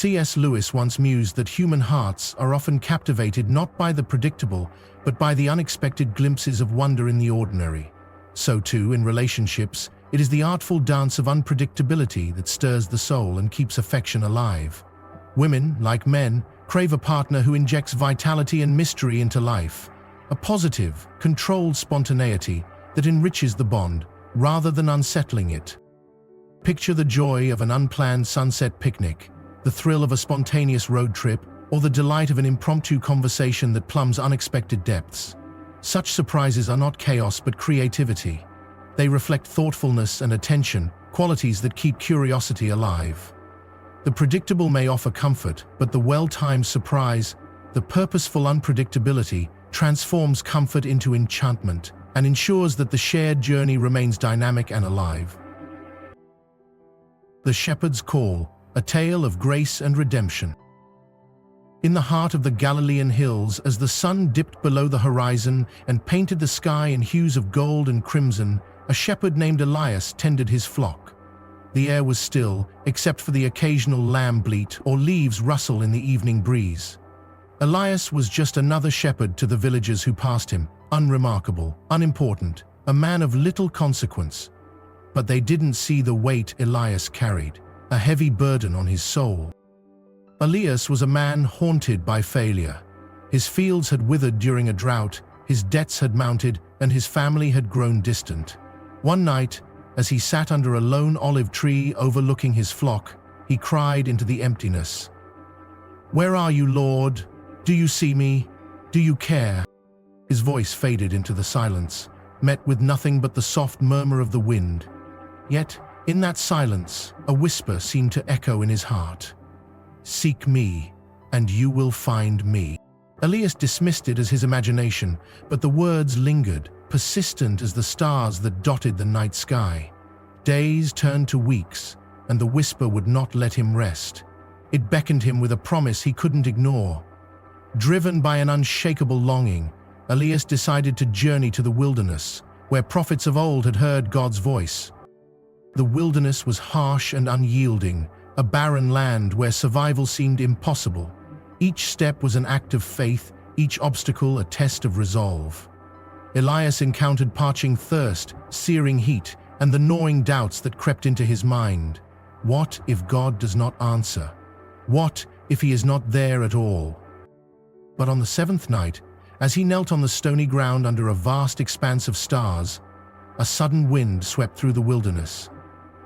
C.S. Lewis once mused that human hearts are often captivated not by the predictable, but by the unexpected glimpses of wonder in the ordinary. So too, in relationships, it is the artful dance of unpredictability that stirs the soul and keeps affection alive. Women, like men, crave a partner who injects vitality and mystery into life, a positive, controlled spontaneity that enriches the bond rather than unsettling it. Picture the joy of an unplanned sunset picnic, the thrill of a spontaneous road trip, or the delight of an impromptu conversation that plumbs unexpected depths. Such surprises are not chaos but creativity. They reflect thoughtfulness and attention, qualities that keep curiosity alive. The predictable may offer comfort, but the well-timed surprise, the purposeful unpredictability, transforms comfort into enchantment and ensures that the shared journey remains dynamic and alive. The Shepherd's Call, a tale of grace and redemption. In the heart of the Galilean hills, as the sun dipped below the horizon and painted the sky in hues of gold and crimson, a shepherd named Elias tended his flock. The air was still, except for the occasional lamb bleat or leaves rustle in the evening breeze. Elias was just another shepherd to the villagers who passed him, unremarkable, unimportant, a man of little consequence. But they didn't see the weight Elias carried, a heavy burden on his soul. Elias was a man haunted by failure. His fields had withered during a drought, his debts had mounted, and his family had grown distant. One night, as he sat under a lone olive tree overlooking his flock, he cried into the emptiness. "Where are you, Lord? Do you see me? Do you care?" His voice faded into the silence, met with nothing but the soft murmur of the wind. Yet, in that silence, a whisper seemed to echo in his heart. "Seek me, and you will find me." Elias dismissed it as his imagination, but the words lingered, persistent as the stars that dotted the night sky. Days turned to weeks, and the whisper would not let him rest. It beckoned him with a promise he couldn't ignore. Driven by an unshakable longing, Elias decided to journey to the wilderness, where prophets of old had heard God's voice. The wilderness was harsh and unyielding, a barren land where survival seemed impossible. Each step was an act of faith, each obstacle a test of resolve. Elias encountered parching thirst, searing heat, and the gnawing doubts that crept into his mind. What if God does not answer? What if he is not there at all? But on the seventh night, as he knelt on the stony ground under a vast expanse of stars, a sudden wind swept through the wilderness.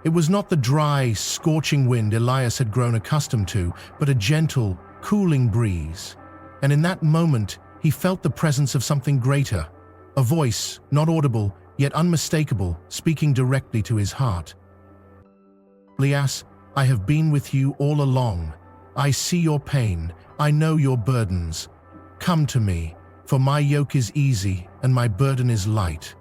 It was not the dry, scorching wind Elias had grown accustomed to, but a gentle, cooling breeze. And in that moment, he felt the presence of something greater, a voice, not audible, yet unmistakable, speaking directly to his heart. "Elias, I have been with you all along. I see your pain, I know your burdens. Come to me, for my yoke is easy and my burden is light."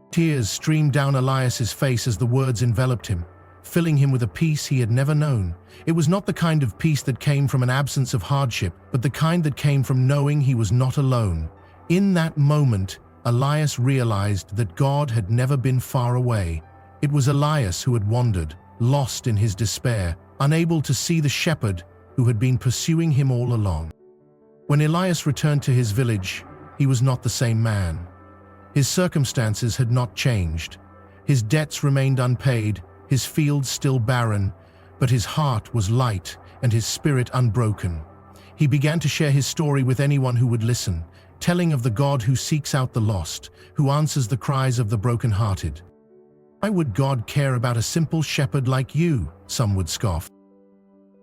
Tears streamed down Elias's face as the words enveloped him, filling him with a peace he had never known. It was not the kind of peace that came from an absence of hardship, but the kind that came from knowing he was not alone. In that moment, Elias realized that God had never been far away. It was Elias who had wandered, lost in his despair, unable to see the shepherd who had been pursuing him all along. When Elias returned to his village, he was not the same man. His circumstances had not changed. His debts remained unpaid, his fields still barren, but his heart was light and his spirit unbroken. He began to share his story with anyone who would listen, telling of the God who seeks out the lost, who answers the cries of the brokenhearted. "Why would God care about a simple shepherd like you?" some would scoff.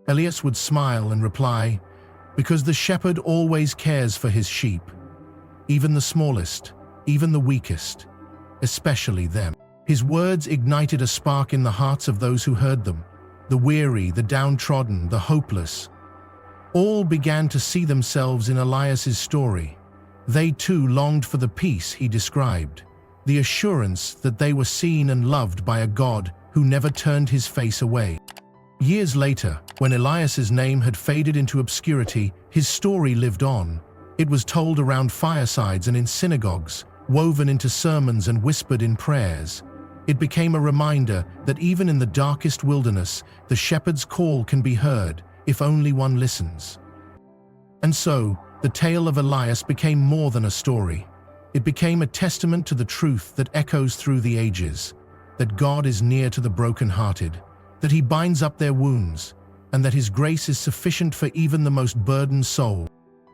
Elias would smile and reply, "Because the shepherd always cares for his sheep, even the smallest, even the weakest, especially them." His words ignited a spark in the hearts of those who heard them. The weary, the downtrodden, the hopeless. All began to see themselves in Elias's story. They too longed for the peace he described, the assurance that they were seen and loved by a God who never turned his face away. Years later, when Elias's name had faded into obscurity, his story lived on. It was told around firesides and in synagogues, woven into sermons and whispered in prayers. It became a reminder that even in the darkest wilderness, the shepherd's call can be heard, if only one listens. And so, the tale of Elias became more than a story. It became a testament to the truth that echoes through the ages, that God is near to the brokenhearted, that he binds up their wounds, and that his grace is sufficient for even the most burdened soul.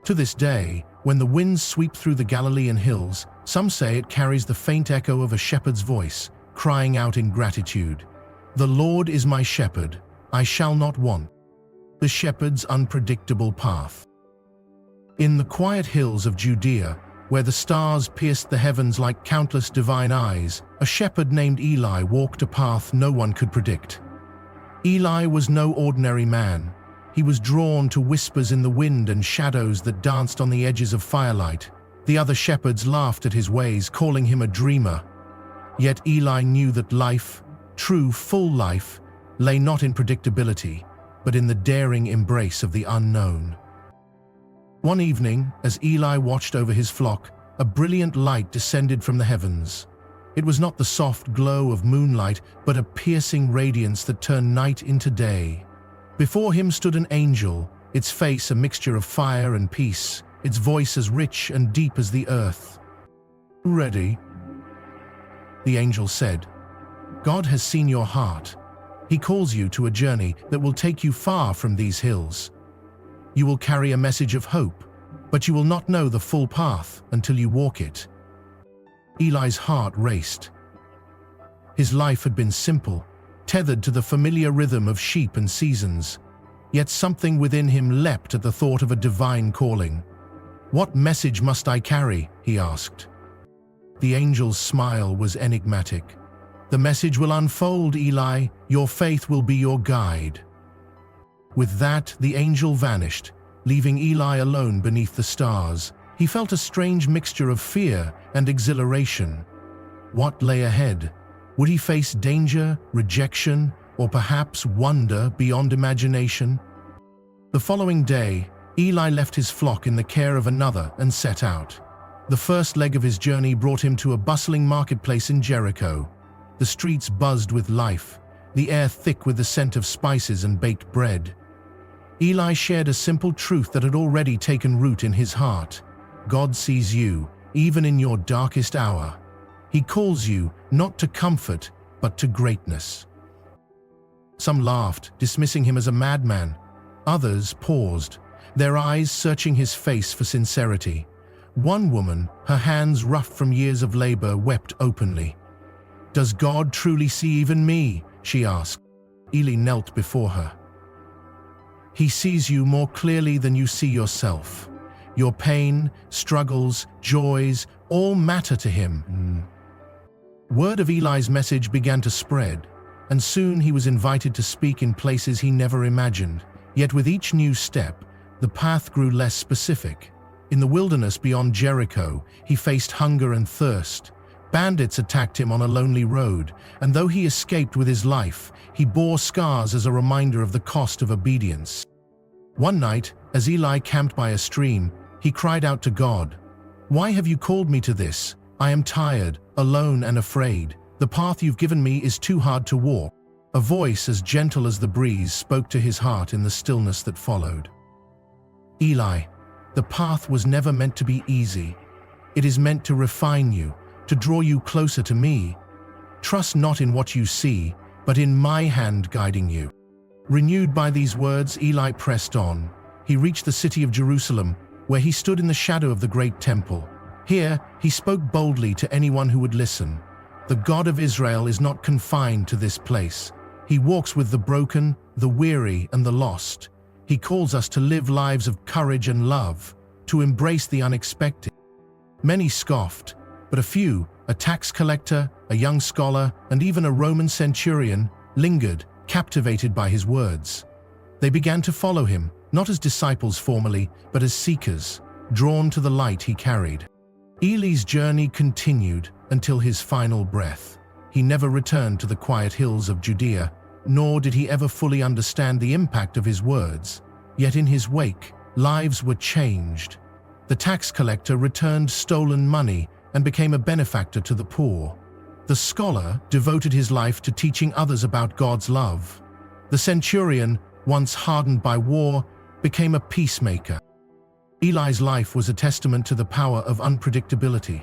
To this day, when the winds sweep through the Galilean hills, some say it carries the faint echo of a shepherd's voice, crying out in gratitude, "The Lord is my shepherd, I shall not want." The shepherd's unpredictable path. In the quiet hills of Judea, where the stars pierced the heavens like countless divine eyes, a shepherd named Eli walked a path no one could predict. Eli was no ordinary man. He was drawn to whispers in the wind and shadows that danced on the edges of firelight. The other shepherds laughed at his ways, calling him a dreamer. Yet Eli knew that life, true, full life, lay not in predictability, but in the daring embrace of the unknown. One evening, as Eli watched over his flock, a brilliant light descended from the heavens. It was not the soft glow of moonlight, but a piercing radiance that turned night into day. Before him stood an angel, its face a mixture of fire and peace, its voice as rich and deep as the earth. "Ready?" the angel said. "God has seen your heart. He calls you to a journey that will take you far from these hills. You will carry a message of hope, but you will not know the full path until you walk it." Eli's heart raced. His life had been simple, tethered to the familiar rhythm of sheep and seasons. Yet something within him leapt at the thought of a divine calling. "What message must I carry?" he asked. The angel's smile was enigmatic. "The message will unfold, Eli. Your faith will be your guide." With that, the angel vanished, leaving Eli alone beneath the stars. He felt a strange mixture of fear and exhilaration. What lay ahead? Would he face danger, rejection, or perhaps wonder beyond imagination? The following day, Eli left his flock in the care of another and set out. The first leg of his journey brought him to a bustling marketplace in Jericho. The streets buzzed with life, the air thick with the scent of spices and baked bread. Eli shared a simple truth that had already taken root in his heart. God sees you, even in your darkest hour. He calls you not to comfort, but to greatness. Some laughed, dismissing him as a madman. Others paused, their eyes searching his face for sincerity. One woman, her hands rough from years of labor, wept openly. "Does God truly see even me?" she asked. Eli knelt before her. "He sees you more clearly than you see yourself. Your pain, struggles, joys, all matter to him." Word of Eli's message began to spread, and soon he was invited to speak in places he never imagined. Yet with each new step, the path grew less specific. In the wilderness beyond Jericho, he faced hunger and thirst. Bandits attacked him on a lonely road, and though he escaped with his life, he bore scars as a reminder of the cost of obedience. One night, as Eli camped by a stream, he cried out to God, "Why have you called me to this? I am tired, alone and afraid. The path you've given me is too hard to walk." A voice as gentle as the breeze spoke to his heart in the stillness that followed. "Eli, the path was never meant to be easy. It is meant to refine you, to draw you closer to me. Trust not in what you see, but in my hand guiding you." Renewed by these words, Eli pressed on. He reached the city of Jerusalem, where he stood in the shadow of the great temple. Here, he spoke boldly to anyone who would listen. "The God of Israel is not confined to this place. He walks with the broken, the weary, and the lost. He calls us to live lives of courage and love, to embrace the unexpected." Many scoffed, but a few, a tax collector, a young scholar, and even a Roman centurion, lingered, captivated by his words. They began to follow him, not as disciples formally, but as seekers, drawn to the light he carried. Eli's journey continued until his final breath. He never returned to the quiet hills of Judea, nor did he ever fully understand the impact of his words. Yet in his wake, lives were changed. The tax collector returned stolen money and became a benefactor to the poor. The scholar devoted his life to teaching others about God's love. The centurion once hardened by war, became a peacemaker. Eli's life was a testament to the power of unpredictability.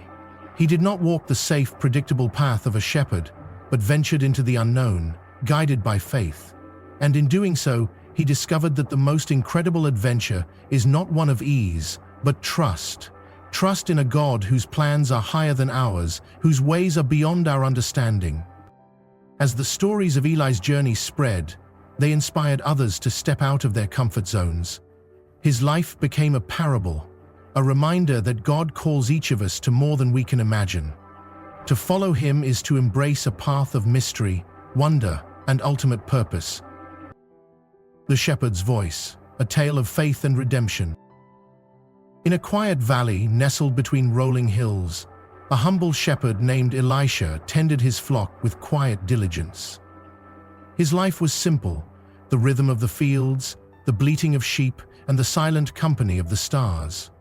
He did not walk the safe, predictable path of a shepherd, but ventured into the unknown, guided by faith. And in doing so, he discovered that the most incredible adventure is not one of ease, but trust. Trust in a God whose plans are higher than ours, whose ways are beyond our understanding. As the stories of Eli's journey spread, they inspired others to step out of their comfort zones. His life became a parable, a reminder that God calls each of us to more than we can imagine. To follow him is to embrace a path of mystery, wonder, and ultimate purpose. The Shepherd's Voice, a tale of faith and redemption. In a quiet valley nestled between rolling hills, a humble shepherd named Elisha tended his flock with quiet diligence. His life was simple: the rhythm of the fields, the bleating of sheep, and the silent company of the stars.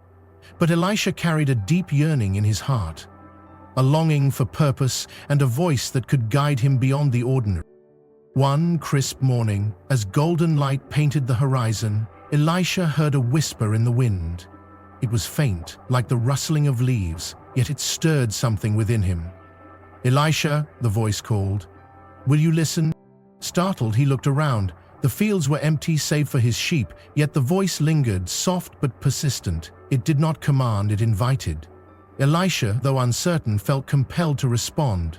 But Elisha carried a deep yearning in his heart, a longing for purpose and a voice that could guide him beyond the ordinary. One crisp morning, as golden light painted the horizon, Elisha heard a whisper in the wind. It was faint, like the rustling of leaves, yet it stirred something within him. "Elisha," the voice called, "will you listen?" Startled, he looked around. The fields were empty save for his sheep, yet the voice lingered, soft but persistent. It did not command, it invited. Elisha, though uncertain, felt compelled to respond.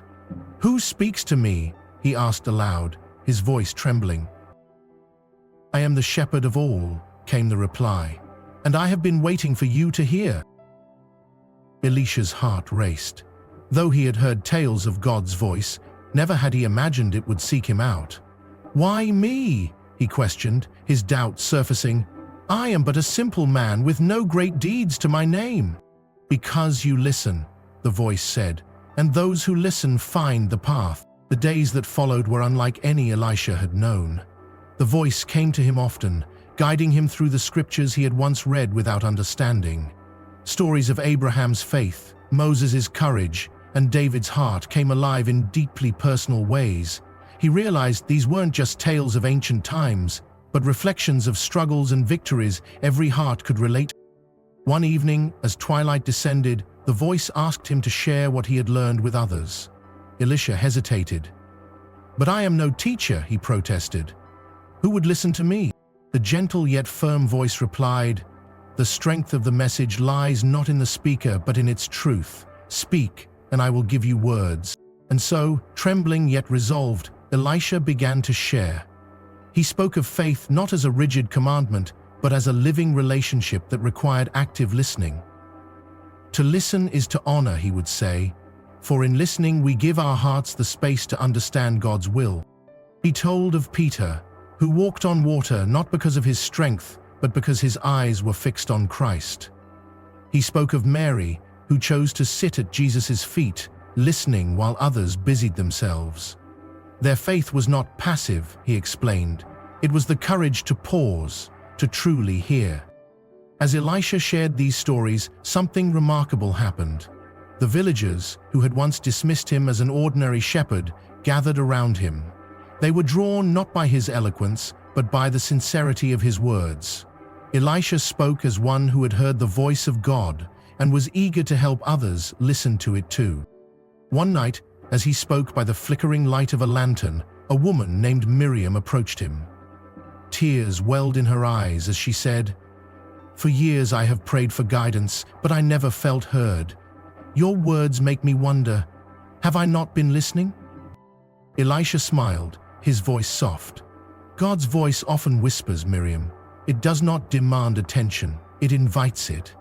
"Who speaks to me?" he asked aloud, his voice trembling. "I am the shepherd of all," came the reply, "and I have been waiting for you to hear." Elisha's heart raced. Though he had heard tales of God's voice, never had he imagined it would seek him out. "Why me?" he questioned, his doubt surfacing. "I am but a simple man with no great deeds to my name." "Because you listen," the voice said, "and those who listen find the path." The days that followed were unlike any Elisha had known. The voice came to him often, guiding him through the scriptures he had once read without understanding. Stories of Abraham's faith, Moses' courage, and David's heart came alive in deeply personal ways. He realized these weren't just tales of ancient times, but reflections of struggles and victories every heart could relate. One evening, as twilight descended, the voice asked him to share what he had learned with others. Elisha hesitated. "But I am no teacher," he protested. "Who would listen to me?" The gentle yet firm voice replied, "The strength of the message lies not in the speaker, but in its truth. Speak, and I will give you words." And so, trembling yet resolved, Elisha began to share. He spoke of faith not as a rigid commandment, but as a living relationship that required active listening. "To listen is to honor," he would say, "for in listening we give our hearts the space to understand God's will." He told of Peter, who walked on water not because of his strength, but because his eyes were fixed on Christ. He spoke of Mary, who chose to sit at Jesus' feet, listening while others busied themselves. Their faith was not passive, he explained. It was the courage to pause, to truly hear. As Elisha shared these stories, something remarkable happened. The villagers, who had once dismissed him as an ordinary shepherd, gathered around him. They were drawn not by his eloquence, but by the sincerity of his words. Elisha spoke as one who had heard the voice of God and was eager to help others listen to it too. One night, as he spoke by the flickering light of a lantern, a woman named Miriam approached him. Tears welled in her eyes as she said, "For years I have prayed for guidance, but I never felt heard. Your words make me wonder, have I not been listening?" Elisha smiled, his voice soft. "God's voice often whispers, Miriam. It does not demand attention, it invites it.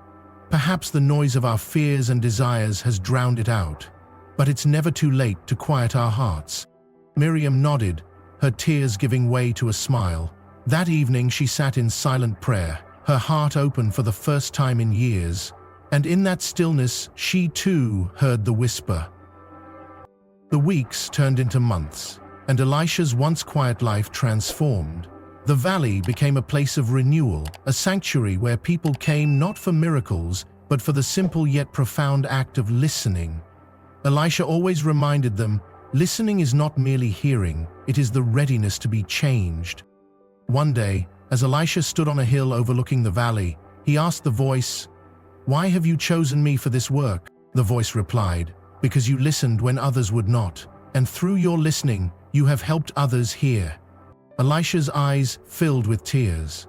Perhaps the noise of our fears and desires has drowned it out, but it's never too late to quiet our hearts." Miriam nodded, her tears giving way to a smile. That evening she sat in silent prayer, her heart open for the first time in years, and in that stillness she too heard the whisper. The weeks turned into months, and Elisha's once quiet life transformed. The valley became a place of renewal, a sanctuary where people came not for miracles, but for the simple yet profound act of listening. Elisha always reminded them, listening is not merely hearing, it is the readiness to be changed. One day, as Elisha stood on a hill overlooking the valley, he asked the voice, "Why have you chosen me for this work?" The voice replied, "Because you listened when others would not, and through your listening, you have helped others hear." Elisha's eyes filled with tears.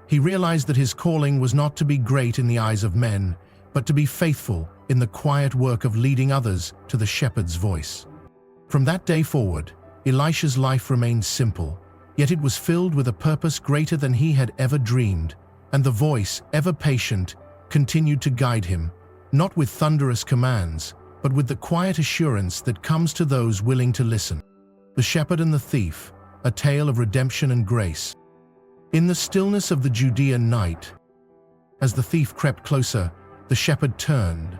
He realized that his calling was not to be great in the eyes of men, but to be faithful in the quiet work of leading others to the shepherd's voice. From that day forward, Elisha's life remained simple, yet it was filled with a purpose greater than he had ever dreamed, and the voice, ever patient, continued to guide him, not with thunderous commands, but with the quiet assurance that comes to those willing to listen. The Shepherd and the Thief, a tale of redemption and grace. In the stillness of the Judean night, as the thief crept closer, the shepherd turned.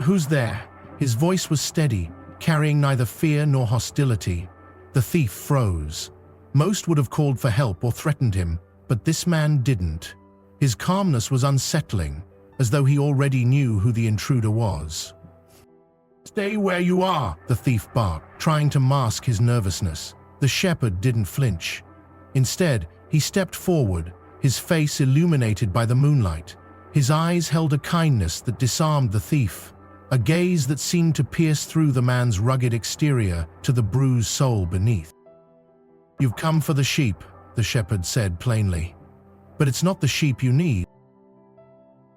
"Who's there?" His voice was steady, carrying neither fear nor hostility. The thief froze. Most would have called for help or threatened him, but this man didn't. His calmness was unsettling, as though he already knew who the intruder was. "Stay where you are," the thief barked, trying to mask his nervousness. The shepherd didn't flinch. Instead, he stepped forward, his face illuminated by the moonlight. His eyes held a kindness that disarmed the thief, a gaze that seemed to pierce through the man's rugged exterior to the bruised soul beneath. "You've come for the sheep," the shepherd said plainly. "But it's not the sheep you need."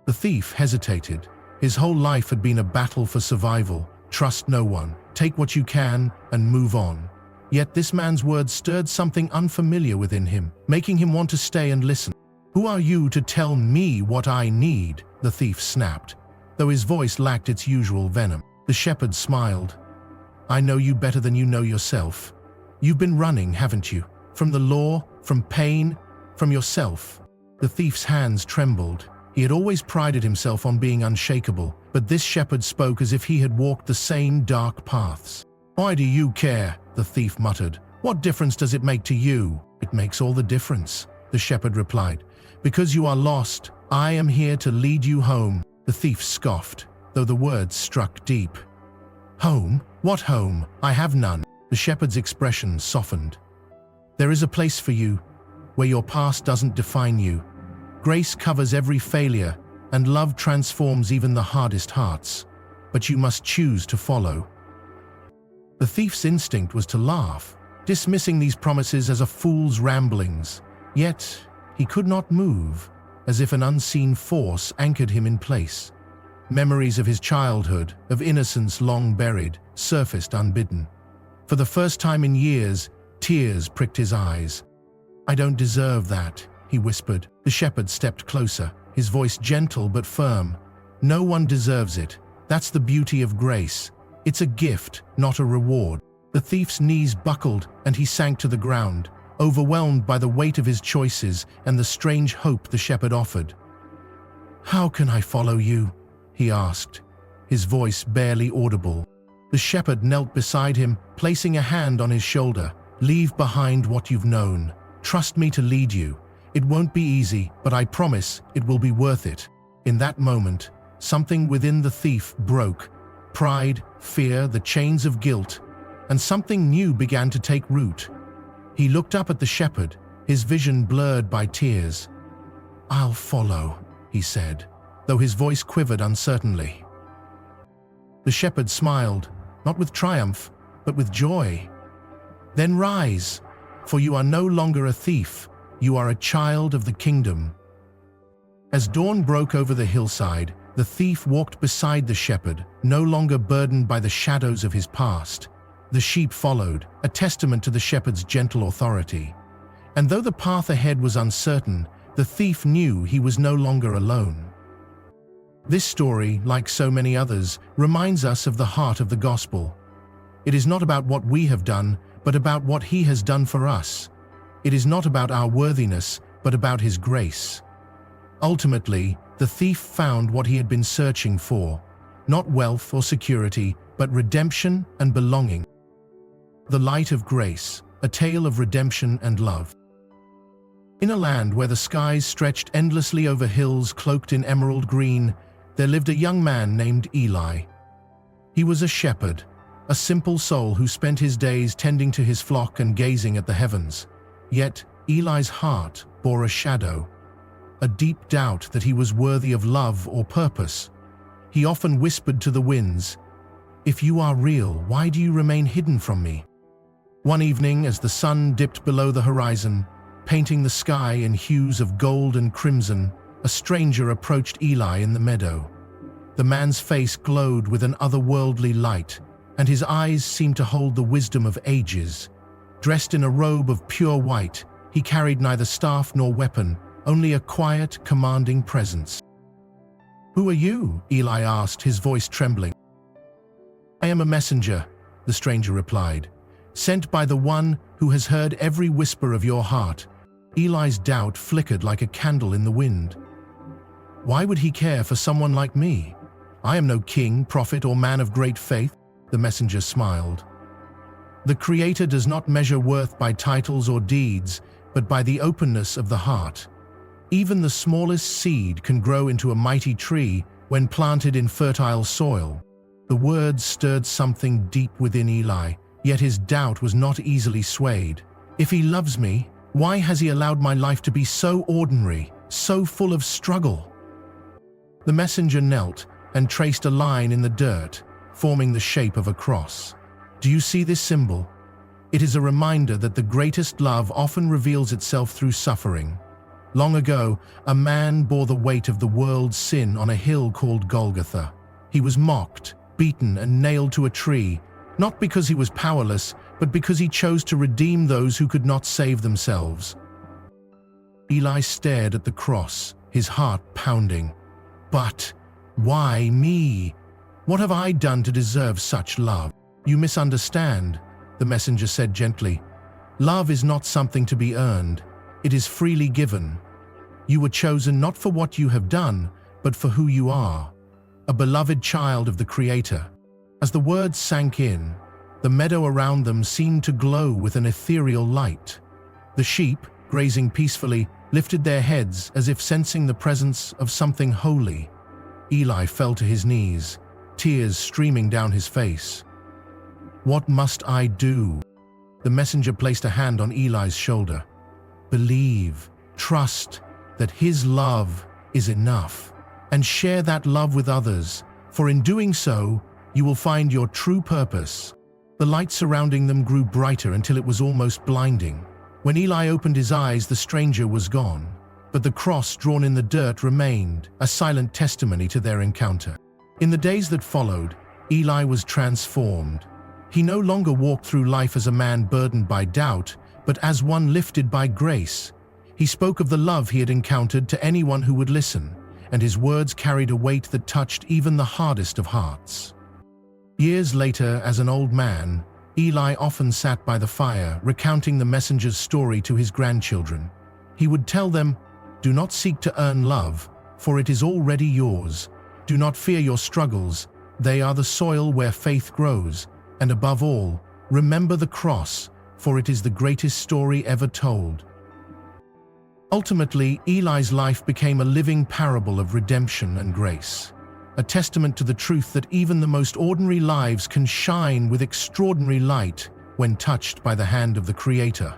The thief hesitated. His whole life had been a battle for survival. Trust no one, take what you can, and move on. Yet this man's words stirred something unfamiliar within him, making him want to stay and listen. "Who are you to tell me what I need?" the thief snapped, though his voice lacked its usual venom. The shepherd smiled. "I know you better than you know yourself. You've been running, haven't you? From the law, from pain, from yourself." The thief's hands trembled. He had always prided himself on being unshakable, but this shepherd spoke as if he had walked the same dark paths. "Why do you care?" the thief muttered. "What difference does it make to you?" "It makes all the difference," the shepherd replied. "Because you are lost, I am here to lead you home." The thief scoffed, though the words struck deep. "Home? What home? I have none." The shepherd's expression softened. "There is a place for you, where your past doesn't define you. Grace covers every failure, and love transforms even the hardest hearts. But you must choose to follow." The thief's instinct was to laugh, dismissing these promises as a fool's ramblings. Yet, he could not move, as if an unseen force anchored him in place. Memories of his childhood, of innocence long buried, surfaced unbidden. For the first time in years, tears pricked his eyes. "I don't deserve that," he whispered. The shepherd stepped closer, his voice gentle but firm. "No one deserves it. That's the beauty of grace. It's a gift, not a reward." The thief's knees buckled and he sank to the ground, overwhelmed by the weight of his choices and the strange hope the shepherd offered. "How can I follow you?" he asked, his voice barely audible. The shepherd knelt beside him, placing a hand on his shoulder. "Leave behind what you've known. Trust me to lead you. It won't be easy, but I promise it will be worth it." In that moment, something within the thief broke. Pride, fear, the chains of guilt, and something new began to take root. He looked up at the shepherd, his vision blurred by tears. "I'll follow," he said, though his voice quivered uncertainly. The shepherd smiled, not with triumph, but with joy. "Then rise, for you are no longer a thief, you are a child of the kingdom." As dawn broke over the hillside, the thief walked beside the shepherd, no longer burdened by the shadows of his past. The sheep followed, a testament to the shepherd's gentle authority. And though the path ahead was uncertain, the thief knew he was no longer alone. This story, like so many others, reminds us of the heart of the gospel. It is not about what we have done, but about what he has done for us. It is not about our worthiness, but about his grace. Ultimately, the thief found what he had been searching for, not wealth or security, but redemption and belonging. The Light of Grace, a tale of redemption and love. In a land where the skies stretched endlessly over hills cloaked in emerald green, there lived a young man named Eli. He was a shepherd, a simple soul who spent his days tending to his flock and gazing at the heavens. Yet, Eli's heart bore a shadow, a deep doubt that he was worthy of love or purpose. He often whispered to the winds, "If you are real, why do you remain hidden from me?" One evening, as the sun dipped below the horizon, painting the sky in hues of gold and crimson, a stranger approached Eli in the meadow. The man's face glowed with an otherworldly light, and his eyes seemed to hold the wisdom of ages. Dressed in a robe of pure white, he carried neither staff nor weapon, only a quiet, commanding presence. "Who are you?" Eli asked, his voice trembling. "I am a messenger," the stranger replied, "sent by the one who has heard every whisper of your heart." Eli's doubt flickered like a candle in the wind. Why would he care for someone like me? I am no king, prophet, or man of great faith, the messenger smiled. The Creator does not measure worth by titles or deeds, but by the openness of the heart. Even the smallest seed can grow into a mighty tree when planted in fertile soil. The words stirred something deep within Eli, yet his doubt was not easily swayed. If he loves me, why has he allowed my life to be so ordinary, so full of struggle? The messenger knelt and traced a line in the dirt, forming the shape of a cross. Do you see this symbol? It is a reminder that the greatest love often reveals itself through suffering. Long ago, a man bore the weight of the world's sin on a hill called Golgotha. He was mocked, beaten, and nailed to a tree, not because he was powerless, but because he chose to redeem those who could not save themselves. Eli stared at the cross, his heart pounding. But why me? What have I done to deserve such love? You misunderstand, the messenger said gently. Love is not something to be earned. It is freely given. You were chosen not for what you have done, but for who you are, a beloved child of the Creator. As the words sank in, the meadow around them seemed to glow with an ethereal light. The sheep, grazing peacefully, lifted their heads as if sensing the presence of something holy. Eli fell to his knees, tears streaming down his face. What must I do? The messenger placed a hand on Eli's shoulder. Believe, trust that his love is enough, and share that love with others, for in doing so, you will find your true purpose. The light surrounding them grew brighter until it was almost blinding. When Eli opened his eyes, the stranger was gone, but the cross drawn in the dirt remained, a silent testimony to their encounter. In the days that followed, Eli was transformed. He no longer walked through life as a man burdened by doubt, but as one lifted by grace. He spoke of the love he had encountered to anyone who would listen, and his words carried a weight that touched even the hardest of hearts. Years later, as an old man, Eli often sat by the fire, recounting the messenger's story to his grandchildren. He would tell them, "Do not seek to earn love, for it is already yours. Do not fear your struggles, they are the soil where faith grows. And above all, remember the cross, for it is the greatest story ever told." Ultimately, Eli's life became a living parable of redemption and grace, a testament to the truth that even the most ordinary lives can shine with extraordinary light when touched by the hand of the Creator.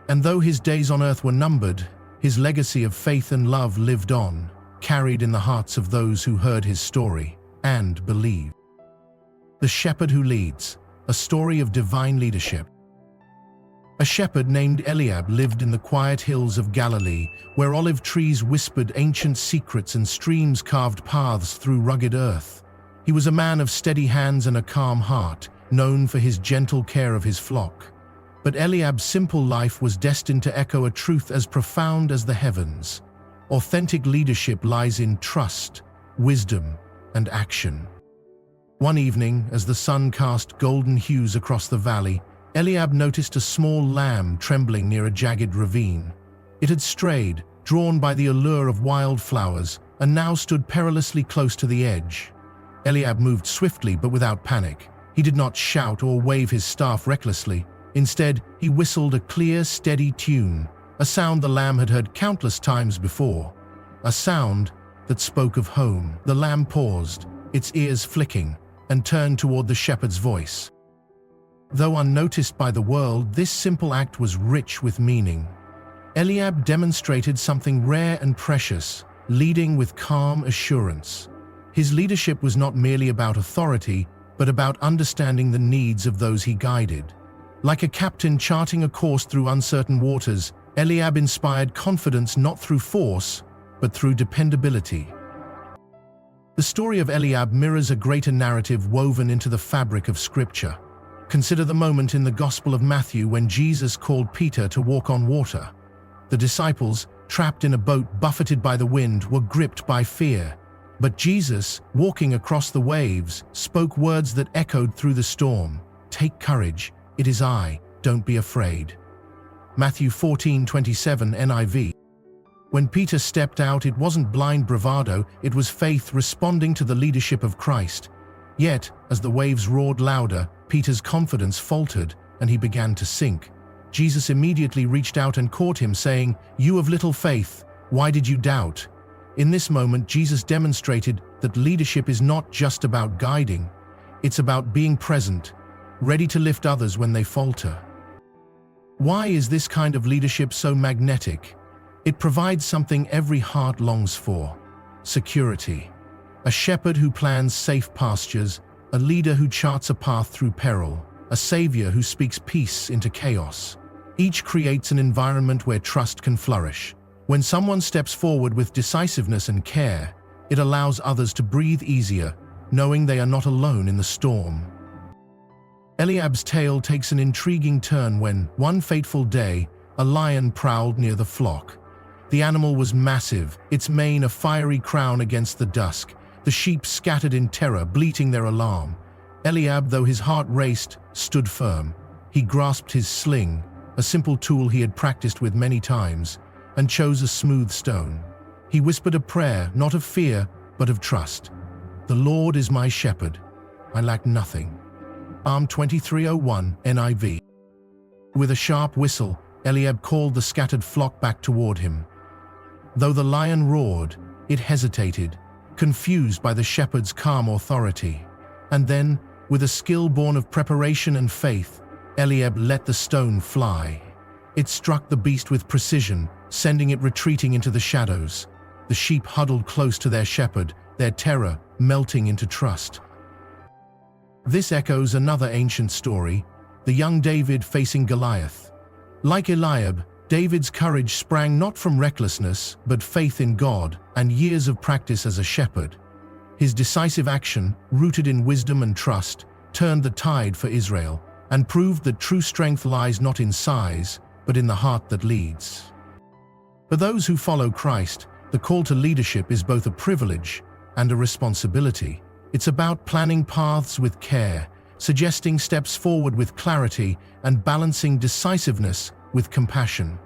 And though his days on earth were numbered, his legacy of faith and love lived on, carried in the hearts of those who heard his story and believed. The Shepherd Who Leads, a story of divine leadership. A shepherd named Eliab lived in the quiet hills of Galilee, where olive trees whispered ancient secrets and streams carved paths through rugged earth. He was a man of steady hands and a calm heart, known for his gentle care of his flock. But Eliab's simple life was destined to echo a truth as profound as the heavens. Authentic leadership lies in trust, wisdom, and action. One evening, as the sun cast golden hues across the valley, Eliab noticed a small lamb trembling near a jagged ravine. It had strayed, drawn by the allure of wildflowers, and now stood perilously close to the edge. Eliab moved swiftly but without panic. He did not shout or wave his staff recklessly. Instead, he whistled a clear, steady tune, a sound the lamb had heard countless times before, a sound that spoke of home. The lamb paused, its ears flicking, and turned toward the shepherd's voice. Though unnoticed by the world, this simple act was rich with meaning. Eliab demonstrated something rare and precious, leading with calm assurance. His leadership was not merely about authority, but about understanding the needs of those he guided. Like a captain charting a course through uncertain waters, Eliab inspired confidence not through force, but through dependability. The story of Eliab mirrors a greater narrative woven into the fabric of Scripture. Consider the moment in the Gospel of Matthew when Jesus called Peter to walk on water. The disciples, trapped in a boat buffeted by the wind, were gripped by fear. But Jesus, walking across the waves, spoke words that echoed through the storm. "Take courage, it is I, don't be afraid." Matthew 14:27 NIV. When Peter stepped out, it wasn't blind bravado, it was faith responding to the leadership of Christ. Yet, as the waves roared louder, Peter's confidence faltered, and he began to sink. Jesus immediately reached out and caught him, saying, "You of little faith, why did you doubt?" In this moment, Jesus demonstrated that leadership is not just about guiding, it's about being present, ready to lift others when they falter. Why is this kind of leadership so magnetic? It provides something every heart longs for: security. A shepherd who plans safe pastures, a leader who charts a path through peril, a savior who speaks peace into chaos. Each creates an environment where trust can flourish. When someone steps forward with decisiveness and care, it allows others to breathe easier, knowing they are not alone in the storm. Eliab's tale takes an intriguing turn when, one fateful day, a lion prowled near the flock. The animal was massive, its mane a fiery crown against the dusk. The sheep scattered in terror, bleating their alarm. Eliab, though his heart raced, stood firm. He grasped his sling, a simple tool he had practiced with many times, and chose a smooth stone. He whispered a prayer, not of fear, but of trust. "The Lord is my shepherd, I lack nothing." Psalm 23:01 NIV. With a sharp whistle, Eliab called the scattered flock back toward him. Though the lion roared, it hesitated, confused by the shepherd's calm authority. And then, with a skill born of preparation and faith, Eliab let the stone fly. It struck the beast with precision, sending it retreating into the shadows. The sheep huddled close to their shepherd, their terror melting into trust. This echoes another ancient story, the young David facing Goliath. Like Eliab, David's courage sprang not from recklessness, but faith in God and years of practice as a shepherd. His decisive action, rooted in wisdom and trust, turned the tide for Israel and proved that true strength lies not in size, but in the heart that leads. For those who follow Christ, the call to leadership is both a privilege and a responsibility. It's about planning paths with care, suggesting steps forward with clarity, and balancing decisiveness with compassion.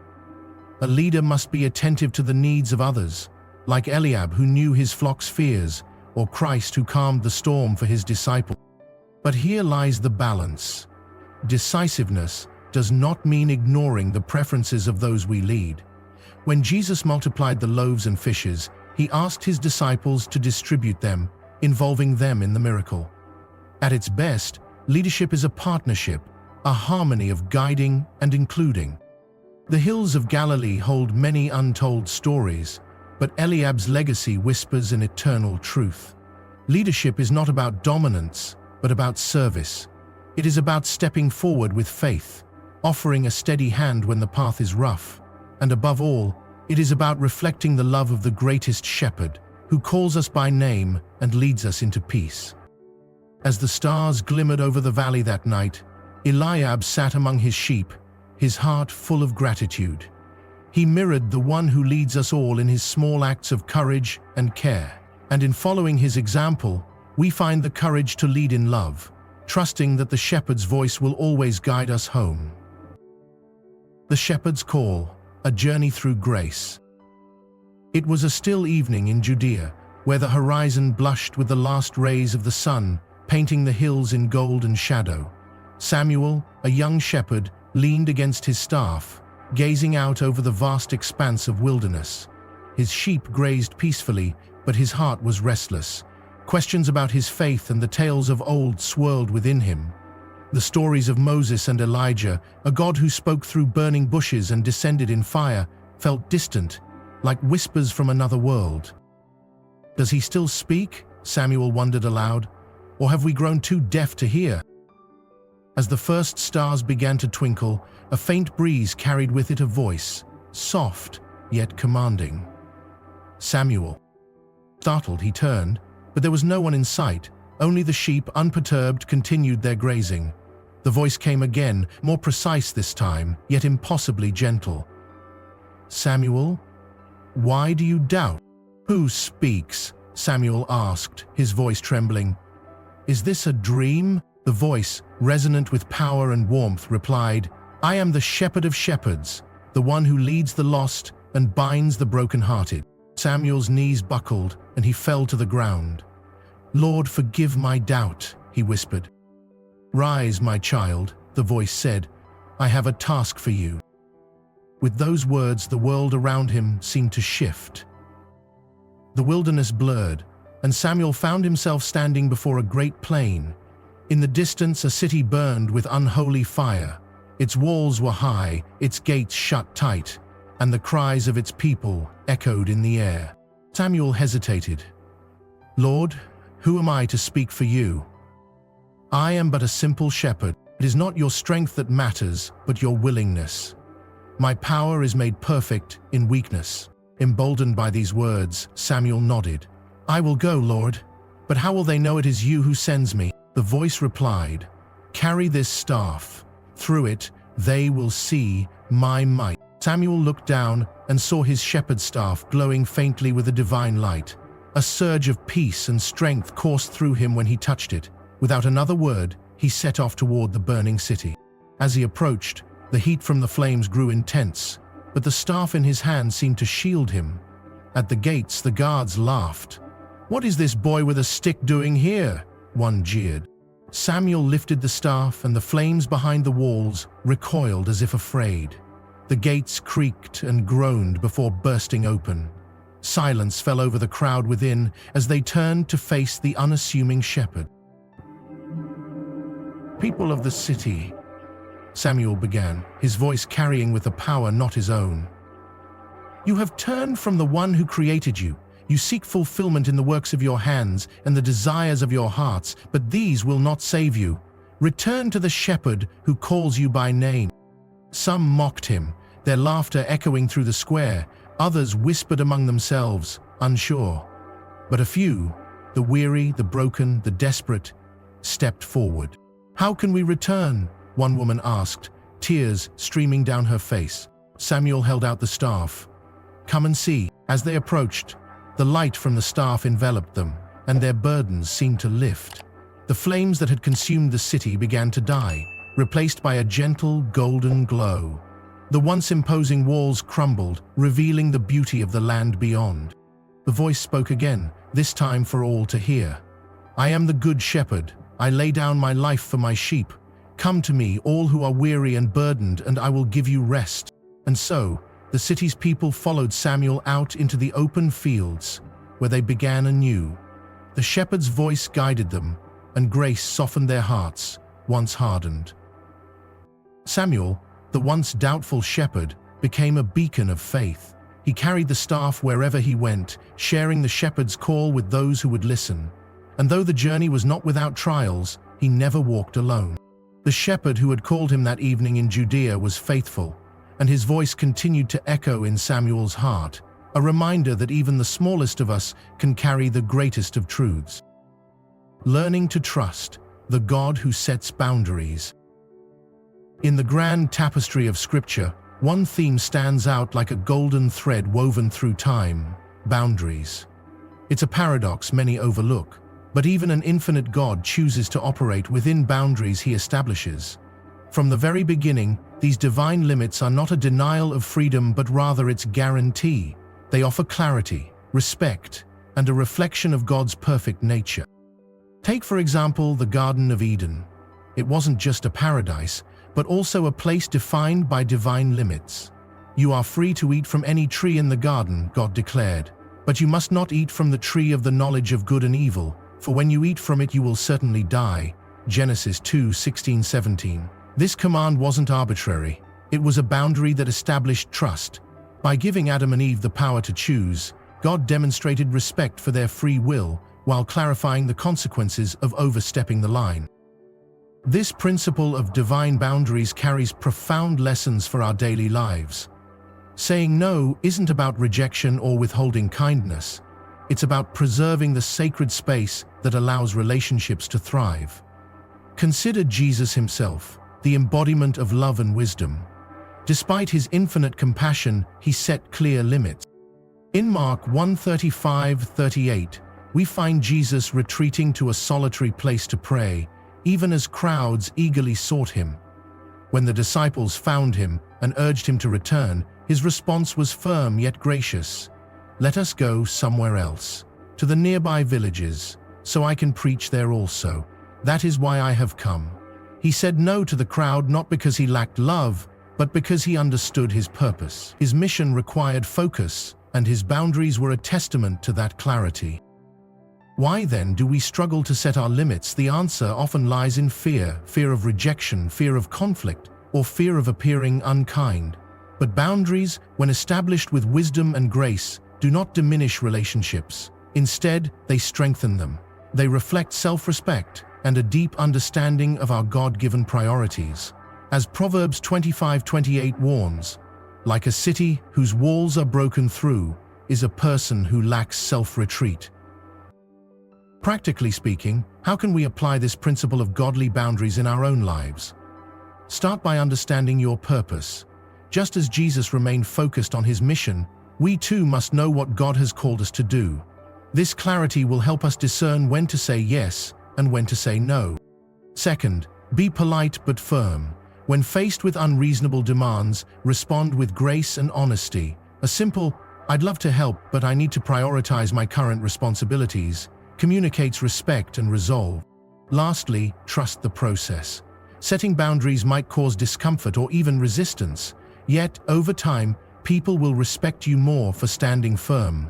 A leader must be attentive to the needs of others, like Eliab, who knew his flock's fears, or Christ, who calmed the storm for his disciples. But here lies the balance. Decisiveness does not mean ignoring the preferences of those we lead. When Jesus multiplied the loaves and fishes, he asked his disciples to distribute them, involving them in the miracle. At its best, leadership is a partnership, a harmony of guiding and including. The hills of Galilee hold many untold stories, but Eliab's legacy whispers an eternal truth. Leadership is not about dominance, but about service. It is about stepping forward with faith, offering a steady hand when the path is rough, and above all, it is about reflecting the love of the greatest shepherd, who calls us by name and leads us into peace. As the stars glimmered over the valley that night, Eliab sat among his sheep, his heart full of gratitude. He mirrored the one who leads us all in his small acts of courage and care. And in following his example, we find the courage to lead in love, trusting that the shepherd's voice will always guide us home. The Shepherd's Call, a journey through grace. It was a still evening in Judea, where the horizon blushed with the last rays of the sun, painting the hills in golden shadow. Samuel, a young shepherd, leaned against his staff, gazing out over the vast expanse of wilderness. His sheep grazed peacefully, but his heart was restless. Questions about his faith and the tales of old swirled within him. The stories of Moses and Elijah, a God who spoke through burning bushes and descended in fire, felt distant, like whispers from another world. Does he still speak? Samuel wondered aloud. Or have we grown too deaf to hear? As the first stars began to twinkle, a faint breeze carried with it a voice, soft yet commanding. Samuel. Startled, he turned, but there was no one in sight. Only the sheep, unperturbed, continued their grazing. The voice came again, more precise this time, yet impossibly gentle. Samuel, why do you doubt? Who speaks? Samuel asked, his voice trembling. Is this a dream? The voice, resonant with power and warmth, replied, I am the shepherd of shepherds, the one who leads the lost and binds the brokenhearted. Samuel's knees buckled, and he fell to the ground. Lord, forgive my doubt, he whispered. Rise, my child, the voice said. I have a task for you. With those words, the world around him seemed to shift. The wilderness blurred, and Samuel found himself standing before a great plain. In the distance, a city burned with unholy fire. Its walls were high, its gates shut tight, and the cries of its people echoed in the air. Samuel hesitated. Lord, who am I to speak for you? I am but a simple shepherd. It is not your strength that matters, but your willingness. My power is made perfect in weakness. Emboldened by these words, Samuel nodded. I will go, Lord, but how will they know it is you who sends me? The voice replied, Carry this staff. Through it, they will see my might. Samuel looked down and saw his shepherd's staff glowing faintly with a divine light. A surge of peace and strength coursed through him when he touched it. Without another word, he set off toward the burning city. As he approached, the heat from the flames grew intense, but the staff in his hand seemed to shield him. At the gates, the guards laughed. What is this boy with a stick doing here? One jeered. Samuel lifted the staff, and the flames behind the walls recoiled as if afraid. The gates creaked and groaned before bursting open. Silence fell over the crowd within as they turned to face the unassuming shepherd. People of the city, Samuel began, his voice carrying with a power not his own. You have turned from the one who created you. You seek fulfillment in the works of your hands and the desires of your hearts, but these will not save you. Return to the shepherd who calls you by name. Some mocked him, their laughter echoing through the square. Others whispered among themselves, unsure. But a few, the weary, the broken, the desperate, stepped forward. How can we return? One woman asked, tears streaming down her face. Samuel held out the staff. Come and see. As they approached, the light from the staff enveloped them, and their burdens seemed to lift. The flames that had consumed the city began to die, replaced by a gentle golden glow. The once imposing walls crumbled, revealing the beauty of the land beyond. The voice spoke again, this time for all to hear. I am the good shepherd. I lay down my life for my sheep. Come to me, all who are weary and burdened, and I will give you rest. And so, the city's people followed Samuel out into the open fields, where they began anew. The shepherd's voice guided them, and grace softened their hearts, once hardened. Samuel, the once doubtful shepherd, became a beacon of faith. He carried the staff wherever he went, sharing the shepherd's call with those who would listen. And though the journey was not without trials, he never walked alone. The shepherd who had called him that evening in Judea was faithful, and his voice continued to echo in Samuel's heart, a reminder that even the smallest of us can carry the greatest of truths. Learning to trust the God who sets boundaries. In the grand tapestry of Scripture, one theme stands out like a golden thread woven through time: boundaries. It's a paradox many overlook, but even an infinite God chooses to operate within boundaries he establishes. From the very beginning, these divine limits are not a denial of freedom but rather its guarantee. They offer clarity, respect, and a reflection of God's perfect nature. Take, for example, the Garden of Eden. It wasn't just a paradise, but also a place defined by divine limits. You are free to eat from any tree in the garden, God declared, but you must not eat from the tree of the knowledge of good and evil, for when you eat from it you will certainly die. Genesis 2:16-17. This command wasn't arbitrary. It was a boundary that established trust. By giving Adam and Eve the power to choose, God demonstrated respect for their free will while clarifying the consequences of overstepping the line. This principle of divine boundaries carries profound lessons for our daily lives. Saying no isn't about rejection or withholding kindness. It's about preserving the sacred space that allows relationships to thrive. Consider Jesus himself, the embodiment of love and wisdom. Despite his infinite compassion, he set clear limits. In Mark 1:35-38, we find Jesus retreating to a solitary place to pray, even as crowds eagerly sought him. When the disciples found him and urged him to return, his response was firm yet gracious. "Let us go somewhere else, to the nearby villages, so I can preach there also. That is why I have come." He said no to the crowd not because he lacked love, but because he understood his purpose. His mission required focus, and his boundaries were a testament to that clarity. Why then do we struggle to set our limits? The answer often lies in fear, fear of rejection, fear of conflict, or fear of appearing unkind. But boundaries, when established with wisdom and grace, do not diminish relationships. Instead, they strengthen them. They reflect self-respect and a deep understanding of our God-given priorities. As Proverbs 25:28 warns, "Like a city whose walls are broken through is a person who lacks self-retreat." Practically speaking, how can we apply this principle of godly boundaries in our own lives? Start by understanding your purpose. Just as Jesus remained focused on his mission, we too must know what God has called us to do. This clarity will help us discern when to say yes and when to say no. Second, be polite but firm. When faced with unreasonable demands, respond with grace and honesty. A simple, "I'd love to help, but I need to prioritize my current responsibilities," communicates respect and resolve. Lastly, trust the process. Setting boundaries might cause discomfort or even resistance, yet, over time, people will respect you more for standing firm.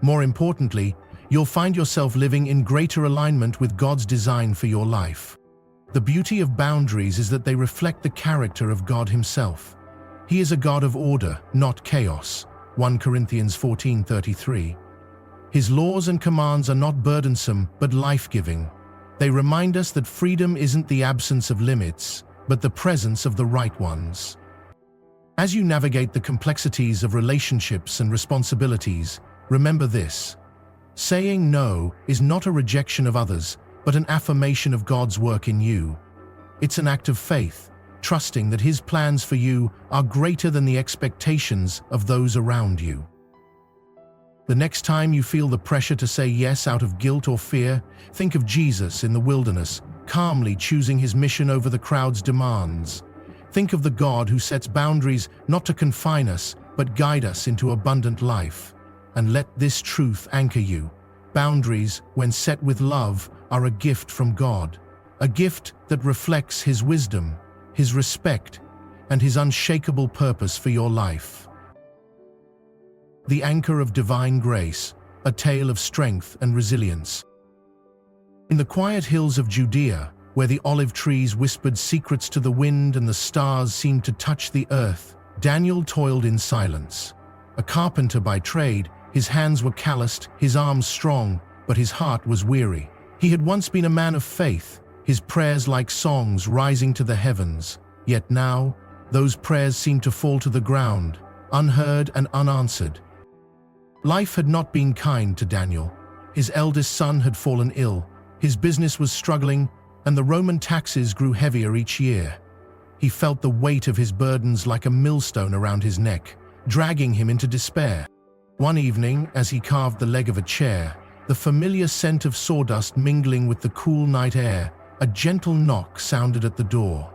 More importantly, you'll find yourself living in greater alignment with God's design for your life. The beauty of boundaries is that they reflect the character of God himself. He is a God of order, not chaos. 1 Corinthians 14:33. His laws and commands are not burdensome, but life-giving. They remind us that freedom isn't the absence of limits, but the presence of the right ones. As you navigate the complexities of relationships and responsibilities, remember this: saying no is not a rejection of others, but an affirmation of God's work in you. It's an act of faith, trusting that his plans for you are greater than the expectations of those around you. The next time you feel the pressure to say yes out of guilt or fear, think of Jesus in the wilderness, calmly choosing his mission over the crowd's demands. Think of the God who sets boundaries not to confine us, but guide us into abundant life. And let this truth anchor you. Boundaries, when set with love, are a gift from God. A gift that reflects his wisdom, his respect, and his unshakable purpose for your life. The Anchor of Divine Grace, a tale of strength and resilience. In the quiet hills of Judea, where the olive trees whispered secrets to the wind and the stars seemed to touch the earth, Daniel toiled in silence. A carpenter by trade, his hands were calloused, his arms strong, but his heart was weary. He had once been a man of faith, his prayers like songs rising to the heavens. Yet now, those prayers seemed to fall to the ground, unheard and unanswered. Life had not been kind to Daniel. His eldest son had fallen ill, his business was struggling, and the Roman taxes grew heavier each year. He felt the weight of his burdens like a millstone around his neck, dragging him into despair. One evening, as he carved the leg of a chair, the familiar scent of sawdust mingling with the cool night air, a gentle knock sounded at the door.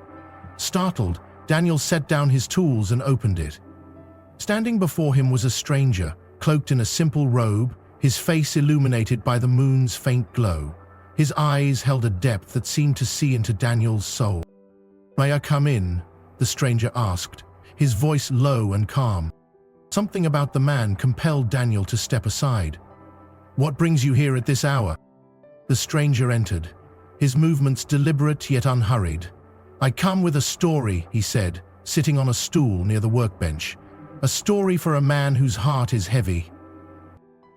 Startled, Daniel set down his tools and opened it. Standing before him was a stranger, cloaked in a simple robe, his face illuminated by the moon's faint glow. His eyes held a depth that seemed to see into Daniel's soul. "May I come in?" the stranger asked, his voice low and calm. Something about the man compelled Daniel to step aside. "What brings you here at this hour?" The stranger entered, his movements deliberate yet unhurried. "I come with a story," he said, sitting on a stool near the workbench. a story for a man whose heart is heavy.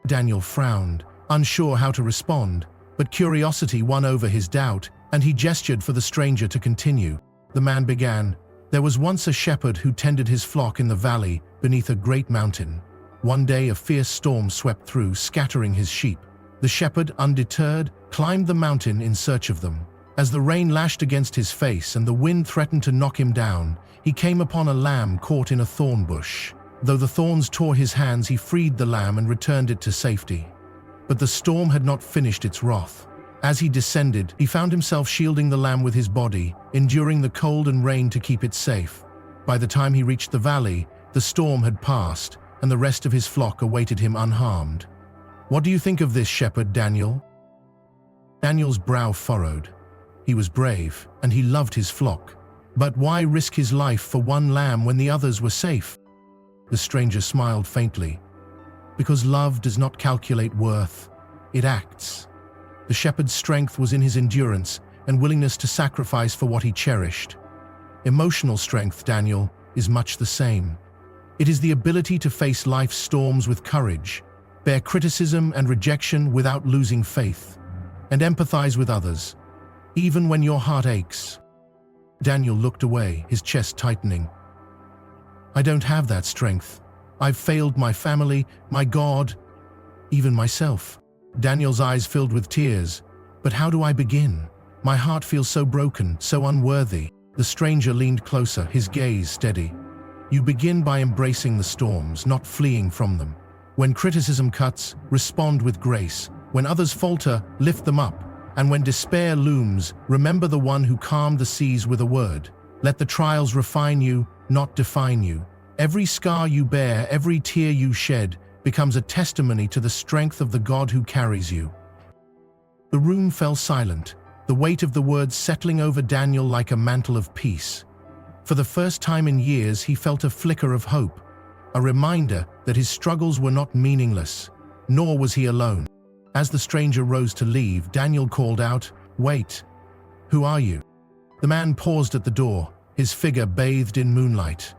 Daniel frowned, unsure how to respond, but curiosity won over his doubt, and he gestured for the stranger to continue. The man began, "There was once a shepherd who tended his flock in the valley beneath a great mountain. One day a fierce storm swept through, scattering his sheep. The shepherd, undeterred, climbed the mountain in search of them. As the rain lashed against his face and the wind threatened to knock him down, he came upon a lamb caught in a thorn bush. Though the thorns tore his hands, he freed the lamb and returned it to safety. But the storm had not finished its wrath. As he descended, he found himself shielding the lamb with his body, enduring the cold and rain to keep it safe. By the time he reached the valley, the storm had passed, and the rest of his flock awaited him unharmed. What do you think of this, shepherd Daniel?" Daniel's brow furrowed. He was brave, and he loved his flock. But why risk his life for one lamb when the others were safe? The stranger smiled faintly. "Because love does not calculate worth, it acts." The shepherd's strength was in his endurance and willingness to sacrifice for what he cherished. Emotional strength, Daniel, is much the same. It is the ability to face life's storms with courage, bear criticism and rejection without losing faith, and empathize with others, even when your heart aches. Daniel looked away, his chest tightening. "I don't have that strength. I've failed my family, my God, even myself." Daniel's eyes filled with tears. "But how do I begin? My heart feels so broken, so unworthy." The stranger leaned closer, his gaze steady. "You begin by embracing the storms, not fleeing from them. When criticism cuts, respond with grace. When others falter, lift them up. And when despair looms, remember the one who calmed the seas with a word. Let the trials refine you, not define you. Every scar you bear, every tear you shed, becomes a testimony to the strength of the God who carries you." The room fell silent, the weight of the words settling over Daniel like a mantle of peace. For the first time in years, he felt a flicker of hope, a reminder that his struggles were not meaningless, nor was he alone. As the stranger rose to leave, Daniel called out, "Wait, who are you?" The man paused at the door, his figure bathed in moonlight.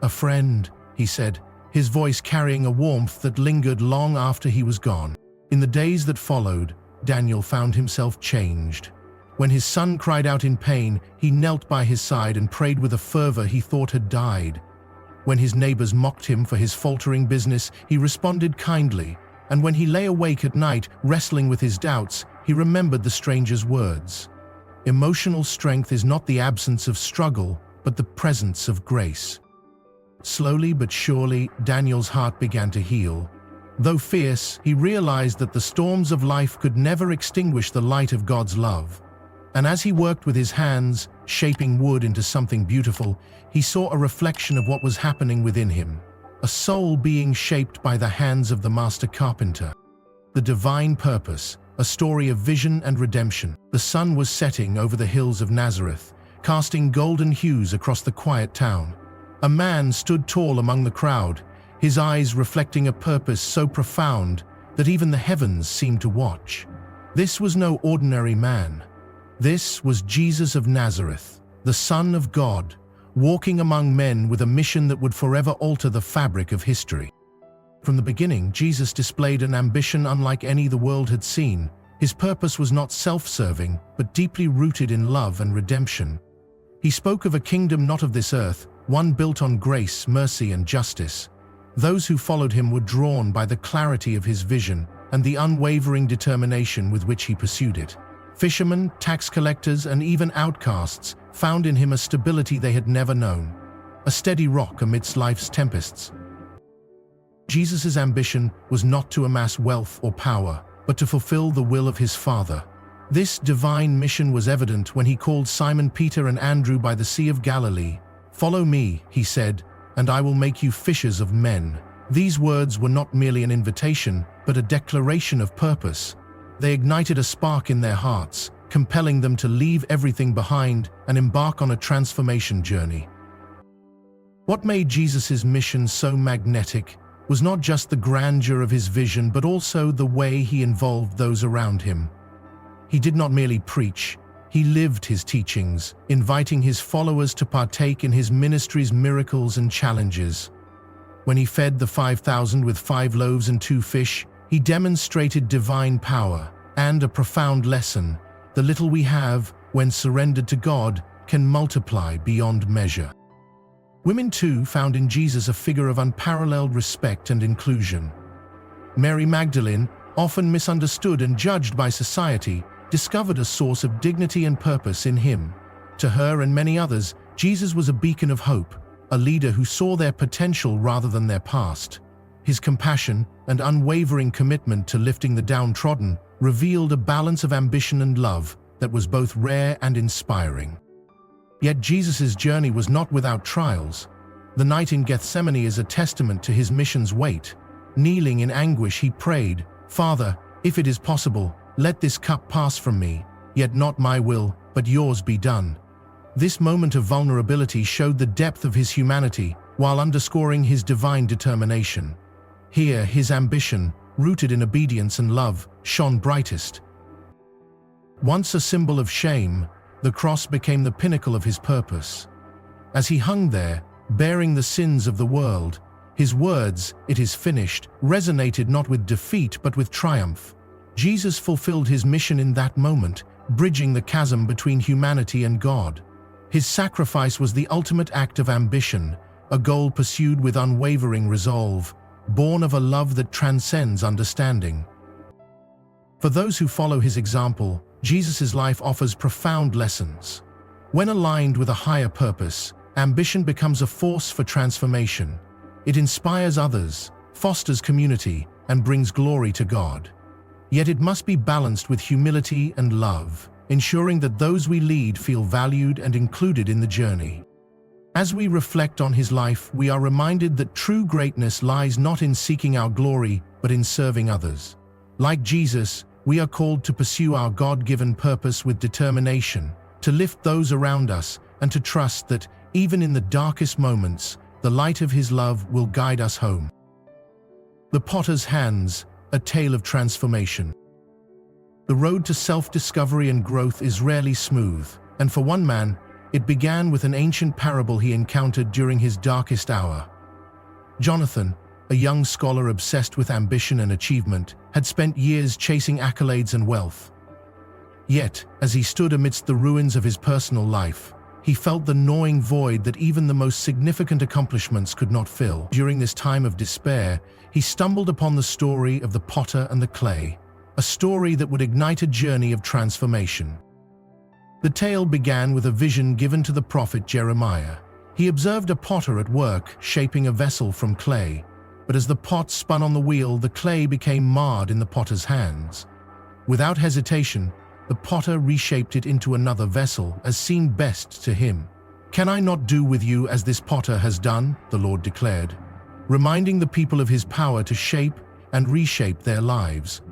"A friend," he said, his voice carrying a warmth that lingered long after he was gone. In the days that followed, Daniel found himself changed. When his son cried out in pain, he knelt by his side and prayed with a fervor he thought had died. When his neighbors mocked him for his faltering business, he responded kindly. And when he lay awake at night, wrestling with his doubts, he remembered the stranger's words. Emotional strength is not the absence of struggle, but the presence of grace. Slowly but surely, Daniel's heart began to heal. Though fierce, he realized that the storms of life could never extinguish the light of God's love. And as he worked with his hands, shaping wood into something beautiful, he saw a reflection of what was happening within him. A soul being shaped by the hands of the master carpenter. The divine purpose, a story of vision and redemption. The sun was setting over the hills of Nazareth, casting golden hues across the quiet town. A man stood tall among the crowd, his eyes reflecting a purpose so profound that even the heavens seemed to watch. This was no ordinary man. This was Jesus of Nazareth, the Son of God, walking among men with a mission that would forever alter the fabric of history. From the beginning, Jesus displayed an ambition unlike any the world had seen. His purpose was not self-serving, but deeply rooted in love and redemption. He spoke of a kingdom not of this earth, one built on grace, mercy, and justice. Those who followed him were drawn by the clarity of his vision and the unwavering determination with which he pursued it. Fishermen, tax collectors, and even outcasts found in him a stability they had never known, a steady rock amidst life's tempests. Jesus' ambition was not to amass wealth or power, but to fulfill the will of his Father. This divine mission was evident when he called Simon Peter and Andrew by the Sea of Galilee. "Follow me," he said, "and I will make you fishers of men." These words were not merely an invitation, but a declaration of purpose. They ignited a spark in their hearts, compelling them to leave everything behind and embark on a transformation journey. What made Jesus' mission so magnetic was not just the grandeur of his vision, but also the way he involved those around him. He did not merely preach, he lived his teachings, inviting his followers to partake in his ministry's miracles and challenges. When he fed the 5,000 with 5 loaves and 2 fish, he demonstrated divine power and a profound lesson. The little we have, when surrendered to God, can multiply beyond measure. Women too found in Jesus a figure of unparalleled respect and inclusion. Mary Magdalene, often misunderstood and judged by society, discovered a source of dignity and purpose in him. To her and many others, Jesus was a beacon of hope, a leader who saw their potential rather than their past. His compassion and unwavering commitment to lifting the downtrodden revealed a balance of ambition and love that was both rare and inspiring. Yet Jesus' journey was not without trials. The night in Gethsemane is a testament to his mission's weight. Kneeling in anguish, he prayed, "Father, if it is possible, let this cup pass from me, yet not my will, but yours be done." This moment of vulnerability showed the depth of his humanity while underscoring his divine determination. Here, his ambition, rooted in obedience and love, shone brightest. Once a symbol of shame, the cross became the pinnacle of his purpose. As he hung there, bearing the sins of the world, his words, "It is finished," resonated not with defeat but with triumph. Jesus fulfilled his mission in that moment, bridging the chasm between humanity and God. His sacrifice was the ultimate act of ambition, a goal pursued with unwavering resolve, born of a love that transcends understanding. For those who follow his example, Jesus' life offers profound lessons. When aligned with a higher purpose, ambition becomes a force for transformation. It inspires others, fosters community, and brings glory to God. Yet it must be balanced with humility and love, ensuring that those we lead feel valued and included in the journey. As we reflect on his life, we are reminded that true greatness lies not in seeking our glory, but in serving others. Like Jesus, we are called to pursue our God-given purpose with determination, to lift those around us, and to trust that, even in the darkest moments, the light of his love will guide us home. The Potter's Hands, a tale of transformation. The road to self-discovery and growth is rarely smooth, and for one man, it began with an ancient parable he encountered during his darkest hour. Jonathan, a young scholar obsessed with ambition and achievement, had spent years chasing accolades and wealth. Yet, as he stood amidst the ruins of his personal life, he felt the gnawing void that even the most significant accomplishments could not fill. During this time of despair, he stumbled upon the story of the potter and the clay, a story that would ignite a journey of transformation. The tale began with a vision given to the prophet Jeremiah. He observed a potter at work shaping a vessel from clay, but as the pot spun on the wheel, the clay became marred in the potter's hands. Without hesitation, the potter reshaped it into another vessel as seemed best to him. "Can I not do with you as this potter has done?" the Lord declared, reminding the people of his power to shape and reshape their lives.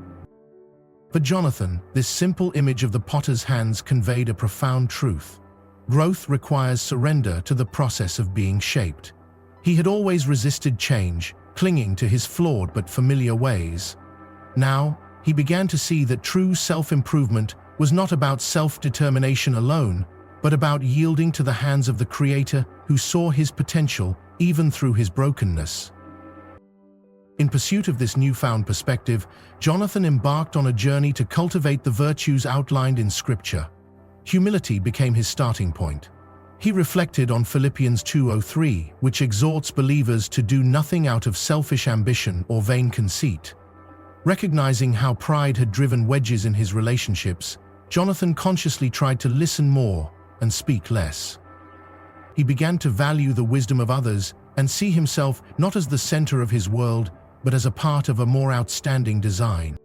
For Jonathan, this simple image of the potter's hands conveyed a profound truth. Growth requires surrender to the process of being shaped. He had always resisted change, clinging to his flawed but familiar ways. Now, he began to see that true self-improvement was not about self-determination alone, but about yielding to the hands of the Creator who saw his potential even through his brokenness. In pursuit of this newfound perspective, Jonathan embarked on a journey to cultivate the virtues outlined in Scripture. Humility became his starting point. He reflected on Philippians 2:3, which exhorts believers to do nothing out of selfish ambition or vain conceit. Recognizing how pride had driven wedges in his relationships, Jonathan consciously tried to listen more and speak less. He began to value the wisdom of others and see himself not as the center of his world, but as a part of a more outstanding design.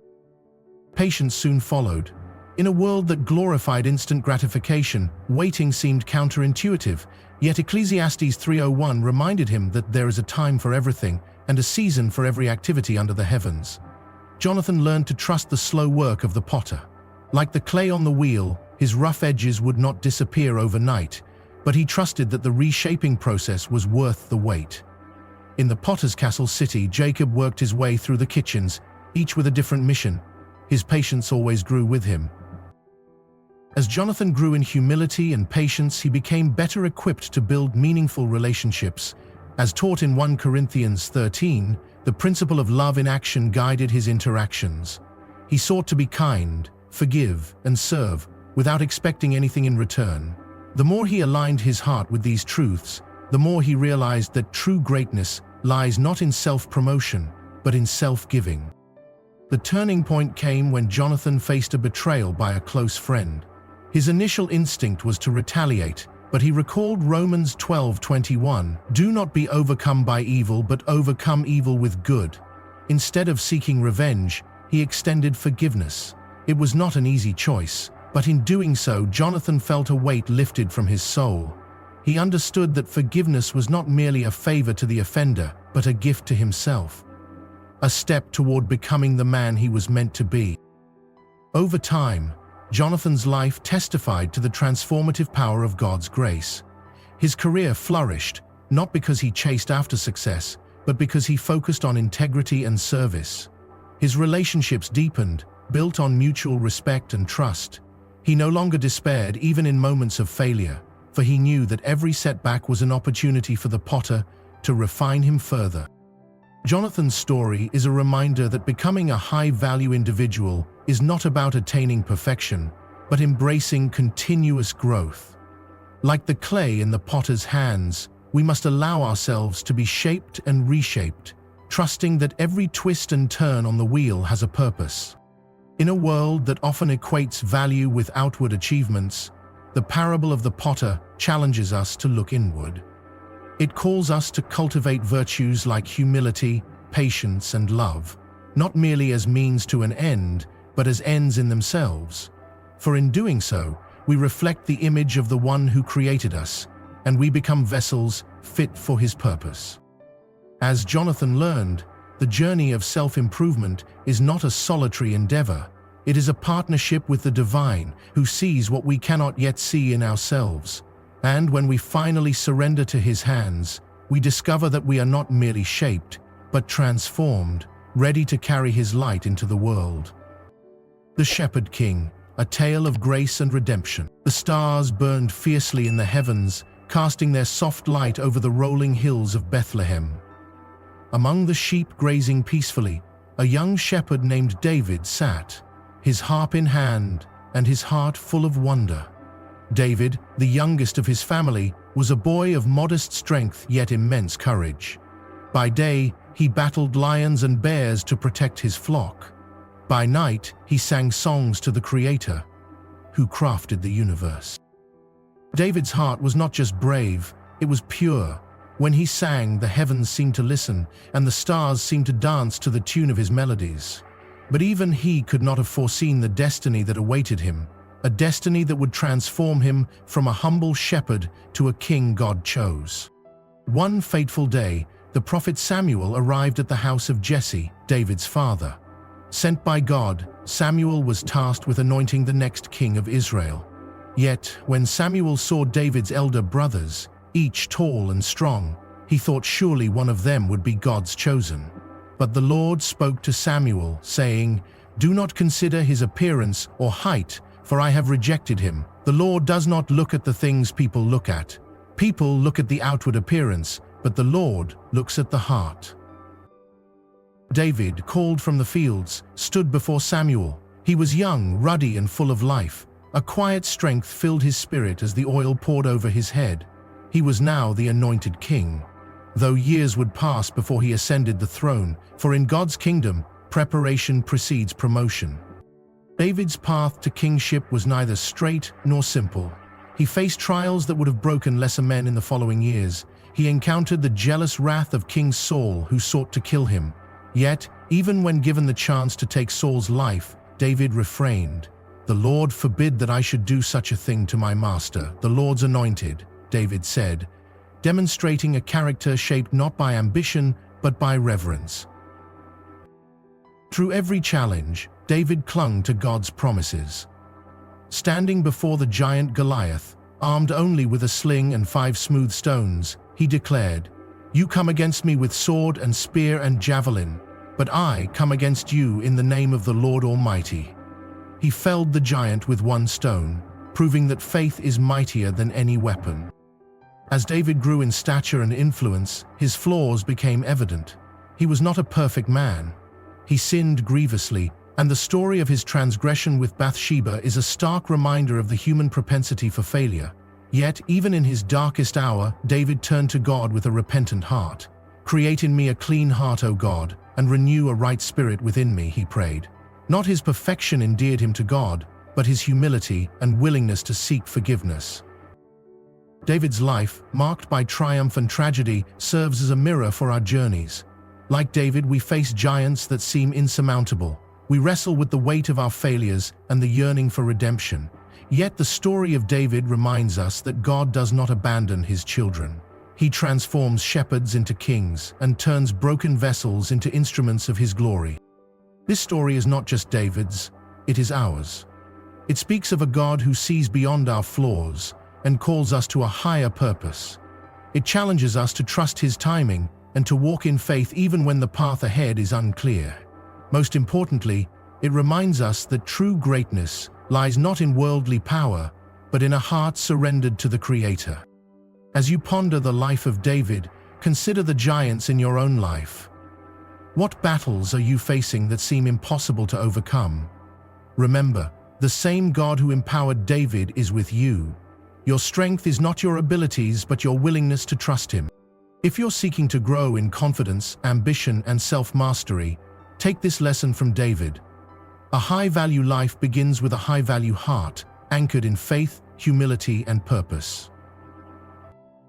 Patience soon followed. In a world that glorified instant gratification, waiting seemed counterintuitive, yet Ecclesiastes 3:1 reminded him that there is a time for everything and a season for every activity under the heavens. Jonathan learned to trust the slow work of the potter. Like the clay on the wheel, his rough edges would not disappear overnight, but he trusted that the reshaping process was worth the wait. In the potter's castle city, Jacob worked his way through the kitchens, each with a different mission. His patience always grew with him. As Jonathan grew in humility and patience, he became better equipped to build meaningful relationships, As taught in 1 Corinthians 13, the principle of love in action guided his interactions. He sought to be kind, forgive, and serve, without expecting anything in return. The more he aligned his heart with these truths, the more he realized that true greatness lies not in self-promotion, but in self-giving. The turning point came when Jonathan faced a betrayal by a close friend. His initial instinct was to retaliate, but he recalled Romans 12:21, "Do not be overcome by evil, but overcome evil with good." Instead of seeking revenge, he extended forgiveness. It was not an easy choice, but in doing so, Jonathan felt a weight lifted from his soul. He understood that forgiveness was not merely a favor to the offender, but a gift to himself, a step toward becoming the man he was meant to be. Over time, Jonathan's life testified to the transformative power of God's grace. His career flourished, not because he chased after success, but because he focused on integrity and service. His relationships deepened, built on mutual respect and trust. He no longer despaired even in moments of failure, for he knew that every setback was an opportunity for the potter to refine him further. Jonathan's story is a reminder that becoming a high-value individual is not about attaining perfection, but embracing continuous growth. Like the clay in the potter's hands, we must allow ourselves to be shaped and reshaped, trusting that every twist and turn on the wheel has a purpose. In a world that often equates value with outward achievements, the parable of the potter challenges us to look inward. It calls us to cultivate virtues like humility, patience, and love, not merely as means to an end, but as ends in themselves. For in doing so, we reflect the image of the one who created us, and we become vessels fit for his purpose. As Jonathan learned, the journey of self-improvement is not a solitary endeavor. It is a partnership with the divine, who sees what we cannot yet see in ourselves. And when we finally surrender to his hands, we discover that we are not merely shaped, but transformed, ready to carry his light into the world. The Shepherd King, a tale of grace and redemption. The stars burned fiercely in the heavens, casting their soft light over the rolling hills of Bethlehem. Among the sheep grazing peacefully, a young shepherd named David sat, his harp in hand and his heart full of wonder. David, the youngest of his family, was a boy of modest strength yet immense courage. By day, he battled lions and bears to protect his flock. By night, he sang songs to the Creator, who crafted the universe. David's heart was not just brave, it was pure. When he sang, the heavens seemed to listen, and the stars seemed to dance to the tune of his melodies. But even he could not have foreseen the destiny that awaited him, a destiny that would transform him from a humble shepherd to a king God chose. One fateful day, the prophet Samuel arrived at the house of Jesse, David's father. Sent by God, Samuel was tasked with anointing the next king of Israel. Yet, when Samuel saw David's elder brothers, each tall and strong, he thought surely one of them would be God's chosen. But the Lord spoke to Samuel, saying, "Do not consider his appearance or height, for I have rejected him." The Lord does not look at the things people look at. People look at the outward appearance, but the Lord looks at the heart. David, called from the fields, stood before Samuel. He was young, ruddy, and full of life. A quiet strength filled his spirit as the oil poured over his head. He was now the anointed king, though years would pass before he ascended the throne, for in God's kingdom, preparation precedes promotion. David's path to kingship was neither straight nor simple. He faced trials that would have broken lesser men in the following years. He encountered the jealous wrath of King Saul, who sought to kill him. Yet, even when given the chance to take Saul's life, David refrained. "The Lord forbid that I should do such a thing to my master, the Lord's anointed," David said, demonstrating a character shaped not by ambition, but by reverence. Through every challenge, David clung to God's promises. Standing before the giant Goliath, armed only with a sling and 5 smooth stones, he declared, "You come against me with sword and spear and javelin, but I come against you in the name of the Lord Almighty." He felled the giant with 1 stone, proving that faith is mightier than any weapon. As David grew in stature and influence, his flaws became evident. He was not a perfect man. He sinned grievously, and the story of his transgression with Bathsheba is a stark reminder of the human propensity for failure. Yet, even in his darkest hour, David turned to God with a repentant heart. "Create in me a clean heart, O God, and renew a right spirit within me," he prayed. Not his perfection endeared him to God, but his humility and willingness to seek forgiveness. David's life, marked by triumph and tragedy, serves as a mirror for our journeys. Like David, we face giants that seem insurmountable. We wrestle with the weight of our failures and the yearning for redemption. Yet the story of David reminds us that God does not abandon his children. He transforms shepherds into kings and turns broken vessels into instruments of his glory. This story is not just David's, it is ours. It speaks of a God who sees beyond our flaws and calls us to a higher purpose. It challenges us to trust his timing and to walk in faith even when the path ahead is unclear. Most importantly, it reminds us that true greatness lies not in worldly power, but in a heart surrendered to the Creator. As you ponder the life of David, consider the giants in your own life. What battles are you facing that seem impossible to overcome? Remember, the same God who empowered David is with you. Your strength is not your abilities, but your willingness to trust him. If you're seeking to grow in confidence, ambition, and self-mastery, take this lesson from David. A high-value life begins with a high-value heart, anchored in faith, humility, and purpose.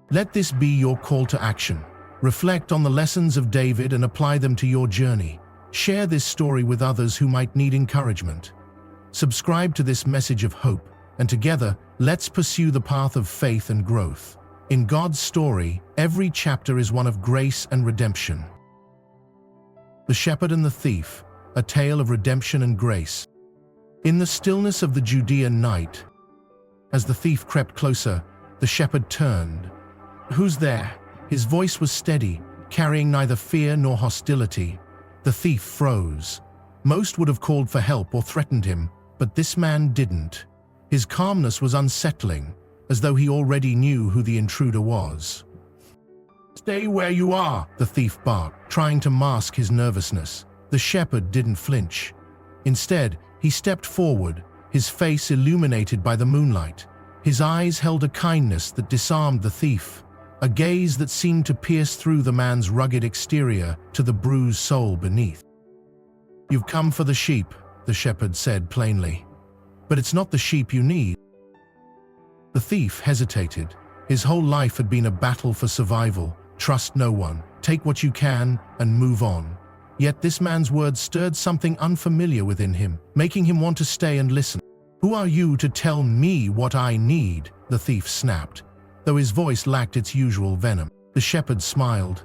Let this be your call to action. Reflect on the lessons of David and apply them to your journey. Share this story with others who might need encouragement. Subscribe to this message of hope, and together, let's pursue the path of faith and growth. In God's story, every chapter is one of grace and redemption. The Shepherd and the Thief, a tale of redemption and grace. In the stillness of the Judean night, as the thief crept closer, the shepherd turned. "Who's there?" His voice was steady, carrying neither fear nor hostility. The thief froze. Most would have called for help or threatened him, but this man didn't. His calmness was unsettling, as though he already knew who the intruder was. "Stay where you are," the thief barked, trying to mask his nervousness. The shepherd didn't flinch. Instead, he stepped forward, his face illuminated by the moonlight. His eyes held a kindness that disarmed the thief, a gaze that seemed to pierce through the man's rugged exterior to the bruised soul beneath. "You've come for the sheep," the shepherd said plainly. "But it's not the sheep you need." The thief hesitated. His whole life had been a battle for survival. Trust no one, take what you can, and move on. Yet this man's words stirred something unfamiliar within him, making him want to stay and listen. "Who are you to tell me what I need?" the thief snapped, though his voice lacked its usual venom. The shepherd smiled.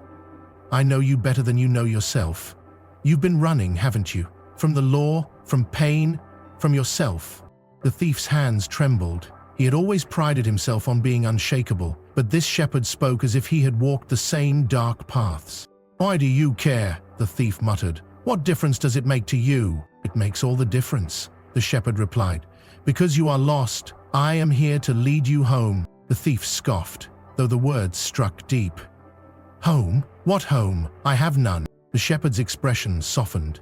"I know you better than you know yourself. You've been running, haven't you? From the law, from pain, from yourself." The thief's hands trembled. He had always prided himself on being unshakable, but this shepherd spoke as if he had walked the same dark paths. "Why do you care?" the thief muttered. "What difference does it make to you?" "It makes all the difference," the shepherd replied. "Because you are lost, I am here to lead you home." The thief scoffed, though the words struck deep. "Home? What home? I have none." The shepherd's expression softened.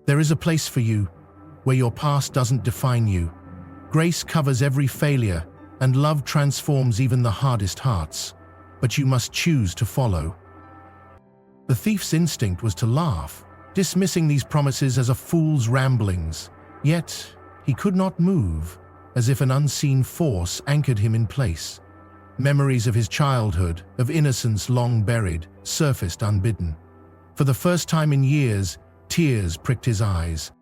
"There is a place for you, where your past doesn't define you. Grace covers every failure, and love transforms even the hardest hearts. But you must choose to follow." The thief's instinct was to laugh, dismissing these promises as a fool's ramblings. Yet, he could not move, as if an unseen force anchored him in place. Memories of his childhood, of innocence long buried, surfaced unbidden. For the first time in years, tears pricked his eyes.